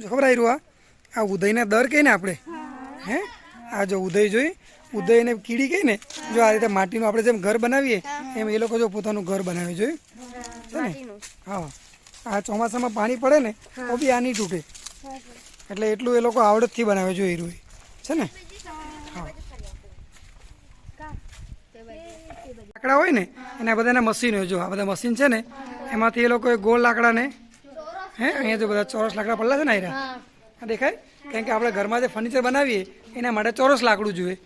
ખબર આવી આ ઉદયના દર કહીએ ને આપણે, હે આ જો ઉદય જોઈ, ઉદય ને કીડી કહીએ ને, જો આ રીતે માટીનું આપણે જેમ ઘર બનાવીએ એમ એ લોકો જો પોતાનું ઘર બનાવે જોયું છે ને. હા, આ ચોમાસામાં પાણી પડે ને તો બી આ નહીં તૂટે, એટલે એટલું એ લોકો આવડતથી બનાવે જો હીરું છે ને. હા, લાકડા હોય ને એના બધાના મશીન હોય. જો આ બધા મશીન છે ને એમાંથી એ લોકોએ ગોળ લાકડાને, હે અહીંયા જો બધા ચોરસ લાકડા પડેલા છે ને આ દેખાય, કારણ કે આપણે ઘરમાં જે ફર્નિચર બનાવીએ એના માટે ચોરસ લાકડું જોઈએ,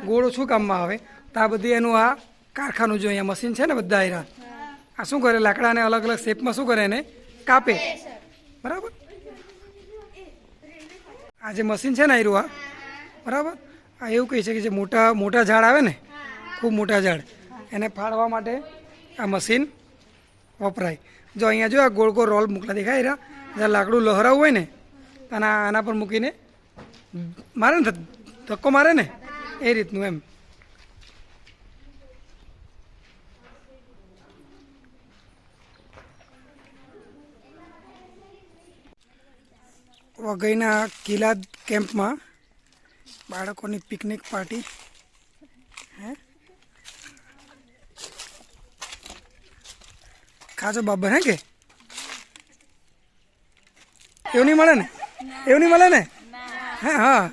ગોળ ઓછું કામમાં આવે. તો આ બધી એનું આ કારખાનું જો અહીંયા મશીન છે ને બધા આયરા, આ શું કરે લાકડાને અલગ અલગ શેપમાં શું કરે એને કાપે, બરાબર. આ જે મશીન છે ને આયરું આ, બરાબર, આ એવું કહી છે કે જે મોટા મોટા ઝાડ આવે ને, ખૂબ મોટા ઝાડ, એને ફાળવા માટે આ મશીન વપરાય. જો અહીંયા જો આ ગોળ ગોળ રોલ મૂકલા દેખાય રહ્યા, જ્યાં લાકડું લહરાવું હોય ને આના પર મૂકીને મારે ને ધક્કો મારે ને એ રીતનું એમ. વઘઈના કિલ્લા કેમ્પમાં બાળકોની પિકનિક પાર્ટી. હે ખાજો બાબર, હે કે એવું નહીં મળે ને, એવું નહીં મળે ને. હા હા,